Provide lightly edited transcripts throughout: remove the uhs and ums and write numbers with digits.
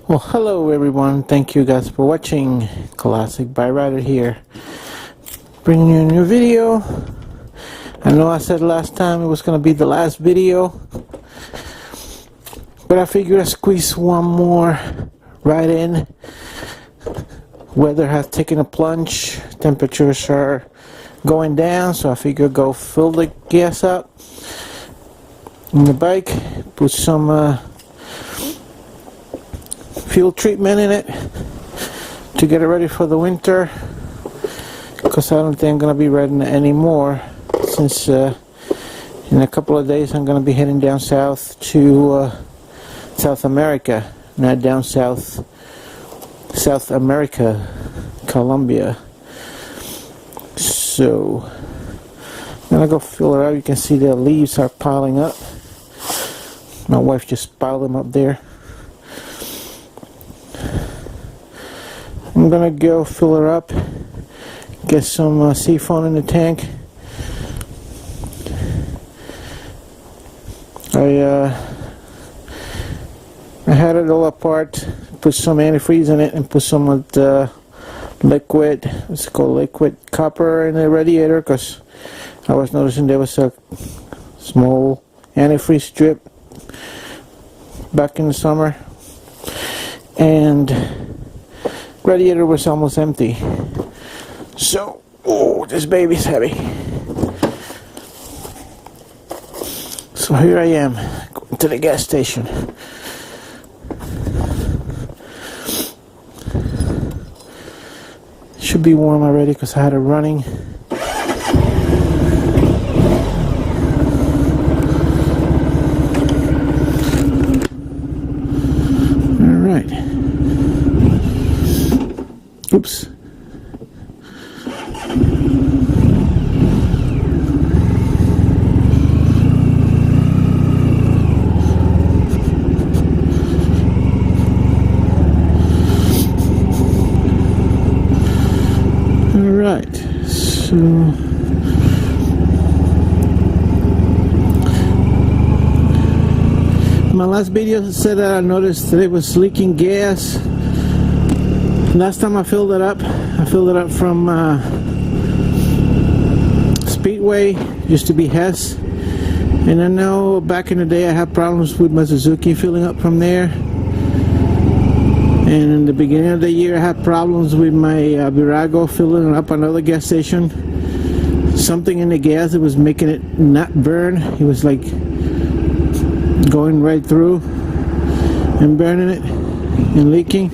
Well, hello everyone. Thank you guys for watching. Classic Bike Rider here, bringing you a new video. I know I said last time it was going to be the last video, but I figured I'd squeeze one more right in. Weather has taken a plunge. Temperatures are going down, so I figured go fill the gas up in the bike, put some fuel treatment in it to get it ready for the winter, because I don't think I'm going to be riding it anymore, since in a couple of days I'm going to be heading down south to South America, not down south, South America, Colombia. So I'm going to go fill it out. You can see the leaves are piling up. My wife just piled them up there. I'm gonna go fill her up, get some seafoam in the tank. I had it all apart, put some antifreeze in it, and put some of the liquid, it's called liquid copper in the radiator, because I was noticing there was a small antifreeze strip back in the summer, and radiator was almost empty. So, oh, this baby's heavy. So here I am, going to the gas station. Should be warm already because I had it running. Oops. Alright, so my last video said that I noticed that it was leaking gas. Last time I filled it up from Speedway, used to be Hess, and I know back in the day I had problems with my Suzuki filling up from there, and in the beginning of the year I had problems with my Virago filling up another gas station. Something in the gas that was making it not burn. It was like going right through and burning it and leaking.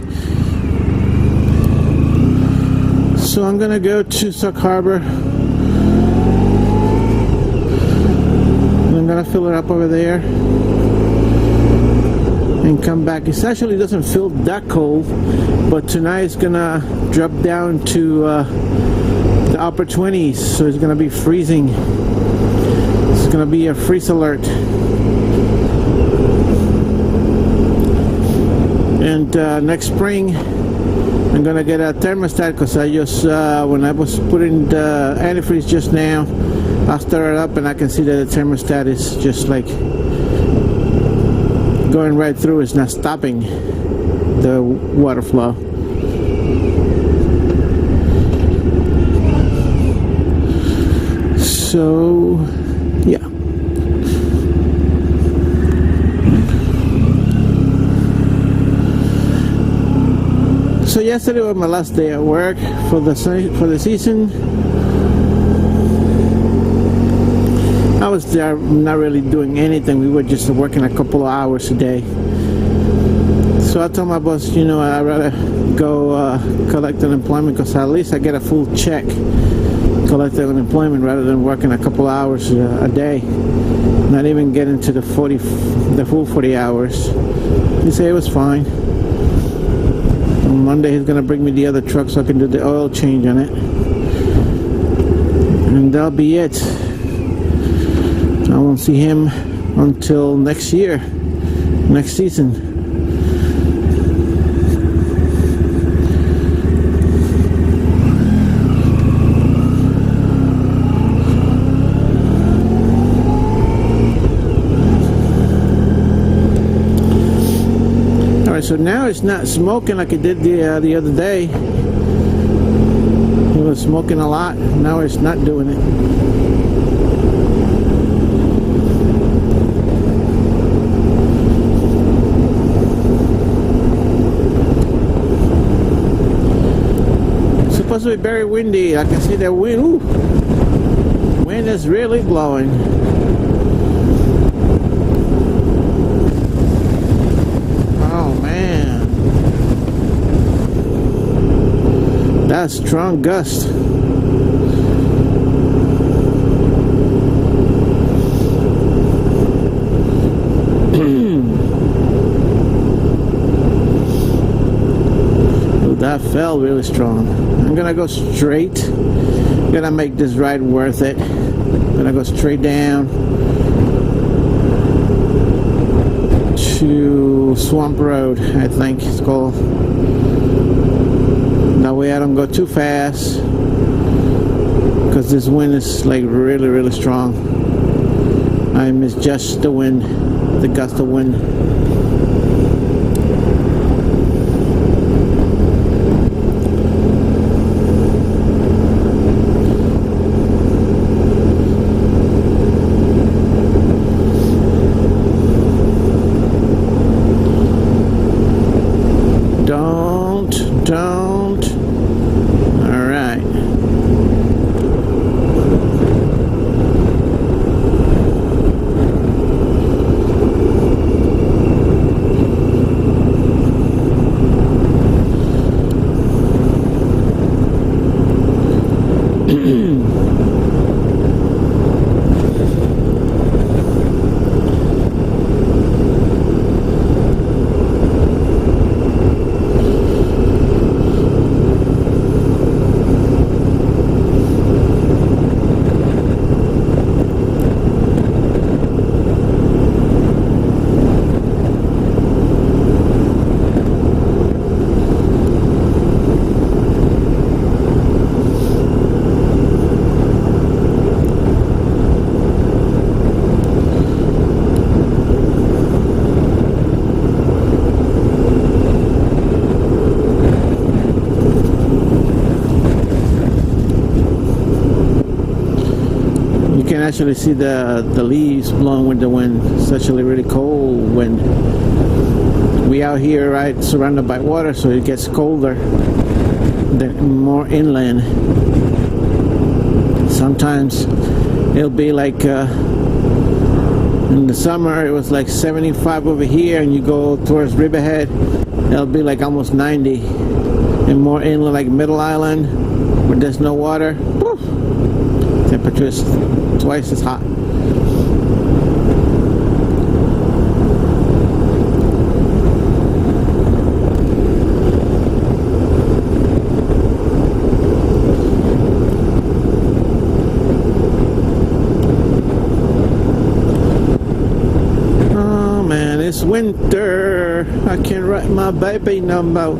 So I'm gonna go to Sauk Harbor, and I'm gonna fill it up over there and come back. It actually doesn't feel that cold, but tonight it's gonna drop down to the upper 20s, so it's gonna be freezing. It's gonna be a freeze alert. And next spring I'm gonna get a thermostat, because I just when I was putting the antifreeze just now, I stir it up and I can see that the thermostat is just like going right through. It's not stopping the water flow. So yeah. So yesterday was my last day at work for the season. I was there not really doing anything. We were just working a couple of hours a day. So I told my boss, you know, I'd rather go collect unemployment, because at least I get a full check collecting unemployment rather than working a couple of hours a day, not even getting to the full 40 hours. He said it was fine. On Monday he's gonna bring me the other truck so I can do the oil change on it, and that'll be it. I won't see him until next year, next season. Alright, so now it's not smoking like it did the other day. It was smoking a lot. Now it's not doing it. It's supposed to be very windy. I can see that wind. Ooh. Wind is really blowing. That's strong gust. Ooh, that felt really strong. I'm gonna go straight. I'm gonna make this ride worth it. I'm gonna go straight down to Swamp Road, I think it's called. That way I don't go too fast, because this wind is like really, really strong. I misjudged the wind, the gust of wind. Don't. All right. You can actually see the leaves blowing with the wind. It's actually really cold wind. We out here, right, surrounded by water, so it gets colder than more inland. Sometimes it'll be like in the summer it was like 75 over here, and you go towards Riverhead, it'll be like almost 90. And more inland, like Middle Island, where there's no water, whew, temperature is twice as hot. Oh man, it's winter. I can't write my baby no more.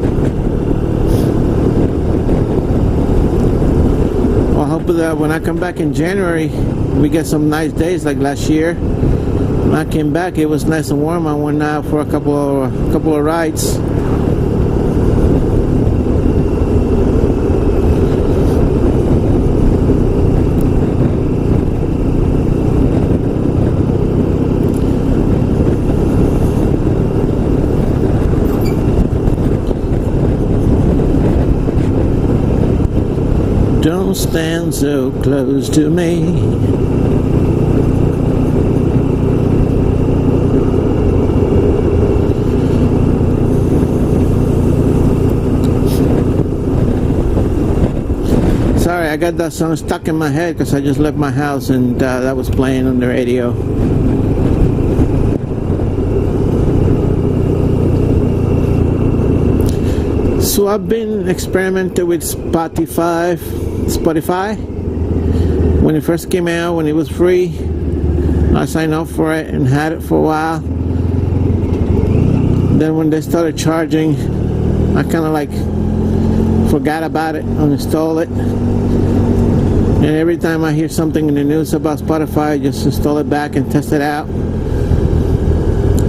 I hope that when I come back in January, we get some nice days like last year. When I came back, it was nice and warm. I went out for a couple of rides. Don't stand so close to me. Sorry, I got that song stuck in my head because I just left my house and that was playing on the radio. So I've been experimenting with Spotify. When it first came out, when it was free, I signed up for it and had it for a while. Then when they started charging, I kind of like forgot about it, uninstalled it. And every time I hear something in the news about Spotify, I just install it back and test it out.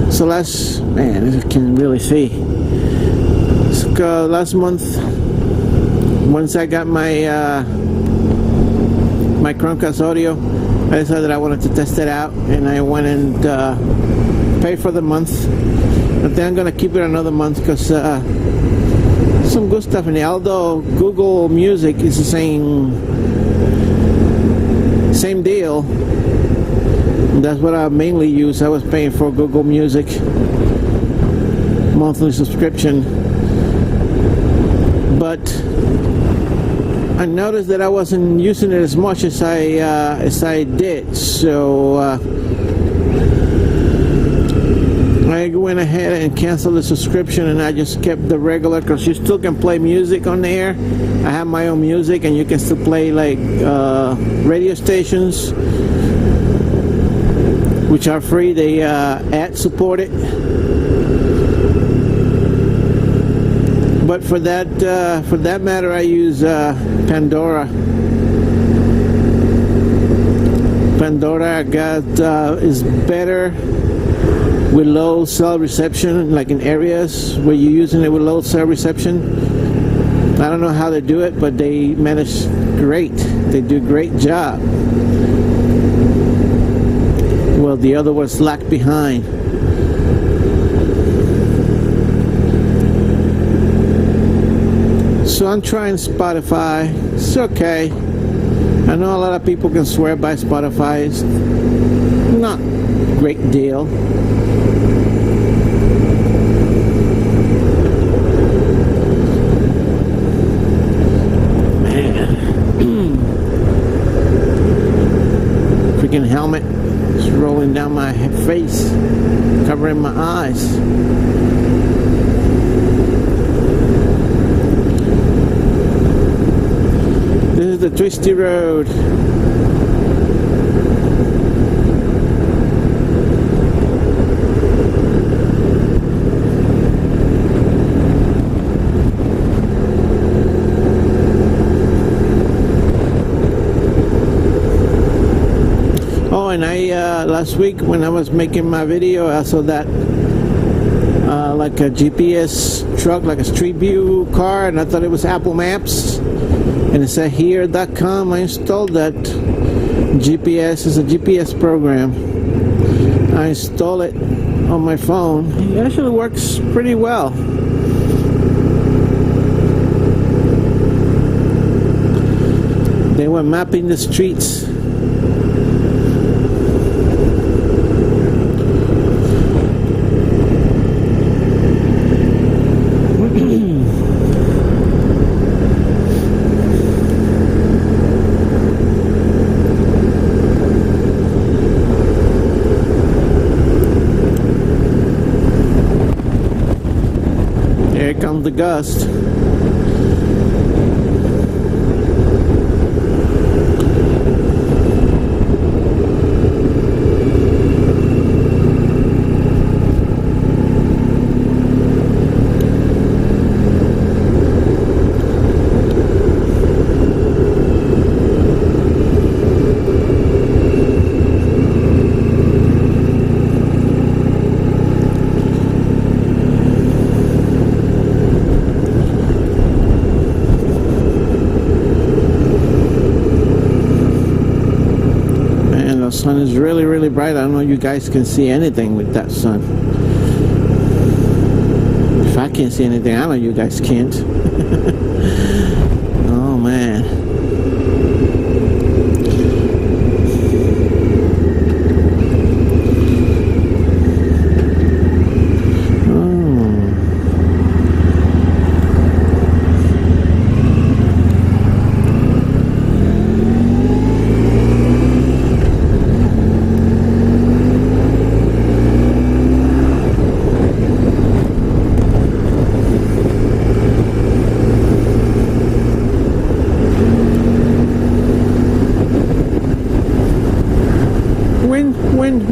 So man, I can really see. So, last month, once I got my my Chromecast audio, I decided I wanted to test it out, and I went and paid for the month. I think I'm gonna keep it another month because some good stuff in there. Although Google Music is the same deal. That's what I mainly use. I was paying for Google Music monthly subscription, but I noticed that I wasn't using it as much as I did. So I went ahead and canceled the subscription, and I just kept the regular, because you still can play music on there. I have my own music, and you can still play like radio stations, which are free. They ad supported. But for that matter, I use Pandora. Pandora is better with low cell reception, like in areas where you're using it with low cell reception. I don't know how they do it, but they manage great. They do a great job. Well, the other was lagged behind. So I'm trying Spotify. It's okay. I know a lot of people can swear by Spotify. It's not a great deal. Man. Freaking helmet is rolling down my face, covering my eyes. This is the twisty road. Oh, and last week when I was making my video, I saw that like a GPS truck, like a Street View car, and I thought it was Apple Maps. And it said here.com. I installed that GPS. It's a GPS program. I installed it on my phone. It actually works pretty well. They were mapping the streets. Here comes the gust. The sun is really, really bright. I don't know if you guys can see anything with that sun. If I can't see anything, I know you guys can't. Oh man.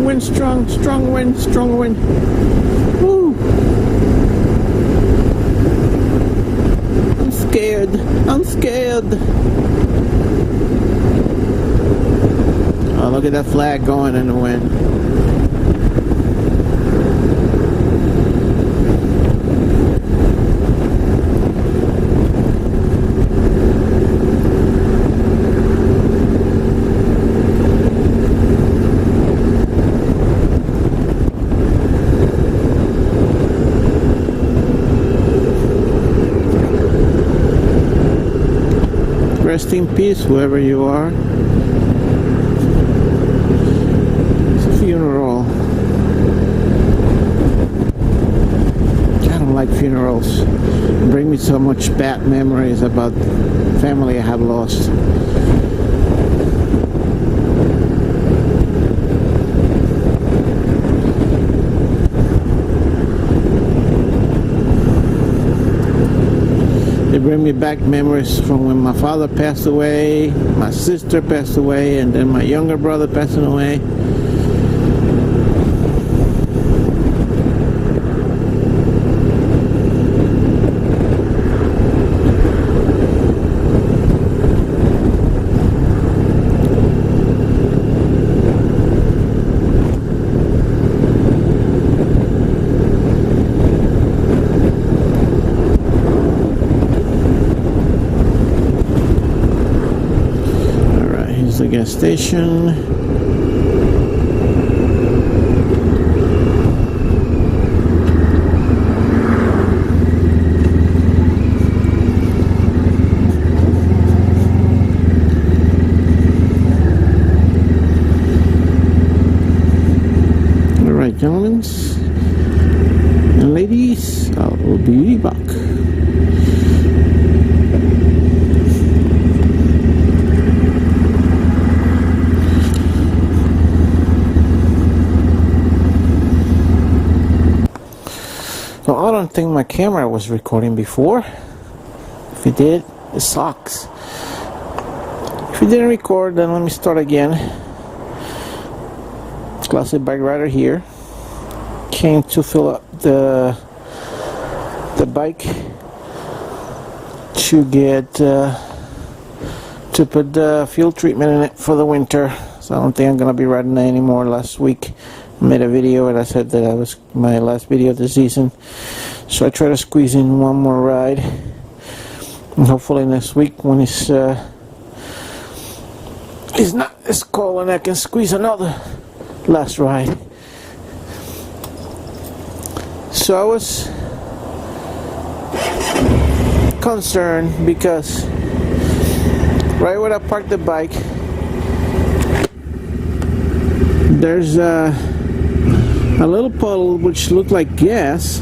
Wind, strong wind. Woo. I'm scared. Oh, look at that flag going in the wind. rest in peace, whoever you are. It's a funeral. I don't like funerals. They bring me so much bad memories about family I have lost. They bring me back memories from when my father passed away, my sister passed away, and then my younger brother passing away. The gas station. All right, gentlemen and ladies, I will be back. So I don't think my camera was recording before. If it did, it sucks. If it didn't record, then let me start again. Classic bike rider here. Came to fill up the bike to get to put the fuel treatment in it for the winter. So I don't think I'm gonna be riding it anymore. Last week I made a video and I said that it was my last video of the season, so I try to squeeze in one more ride, and hopefully next week when it's not as cold and I can squeeze another last ride. So I was concerned because right where I parked the bike, there's a little puddle which looked like gas,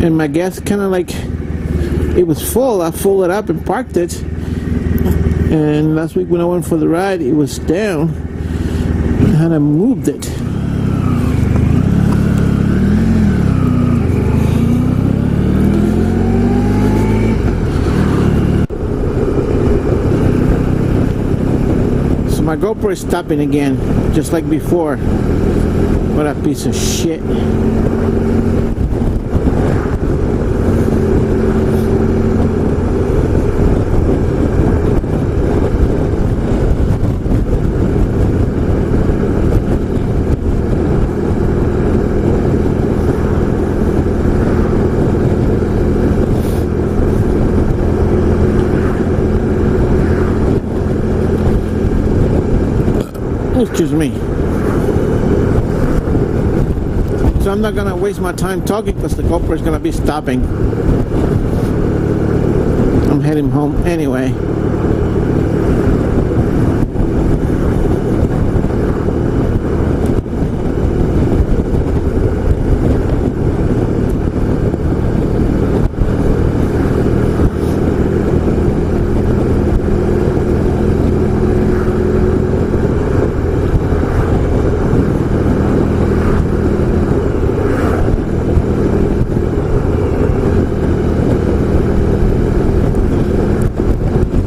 and my gas kind of like, it was full. I filled it up and parked it, and last week when I went for the ride it was down. I had moved it. My GoPro is stopping again, just like before. What a piece of shit. Excuse me. So I'm not gonna waste my time talking because the GoPro is gonna be stopping. I'm heading home anyway.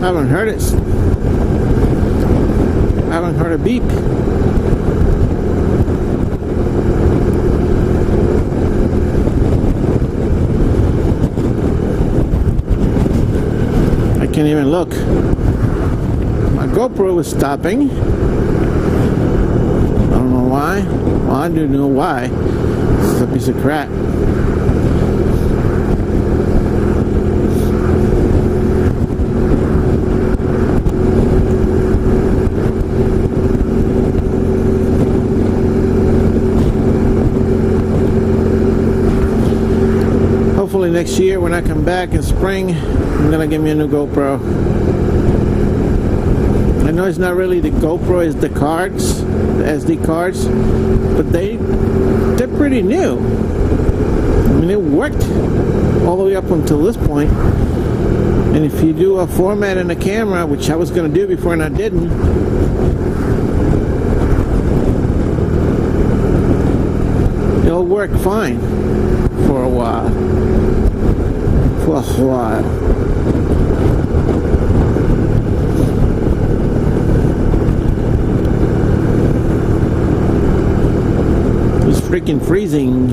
I haven't heard it. I haven't heard a beep. I can't even look. My GoPro was stopping. I don't know why. Well, I do know why. This is a piece of crap. next year when I come back in spring, I'm gonna get me a new GoPro. I know it's not really the GoPro, it's the cards, the SD cards, but they're pretty new. I mean, it worked all the way up until this point. And if you do a format in the camera, which I was gonna do before and I didn't, it'll work fine for a while. It's freaking freezing.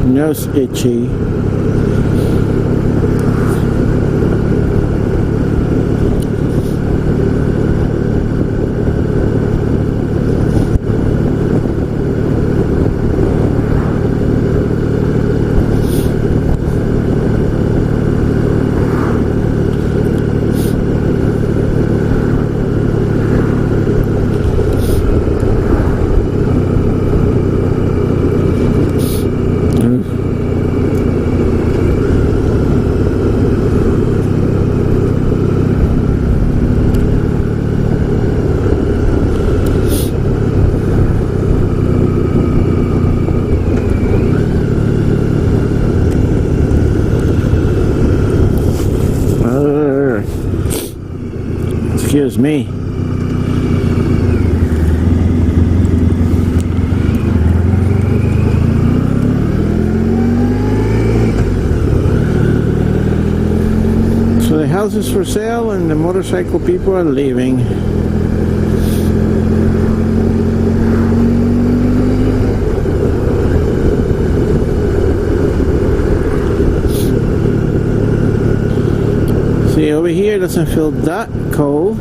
Nose itchy. Excuse me. So the house is for sale and the motorcycle people are leaving. See, over here it doesn't feel that cold.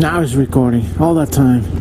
Now it's recording all that time.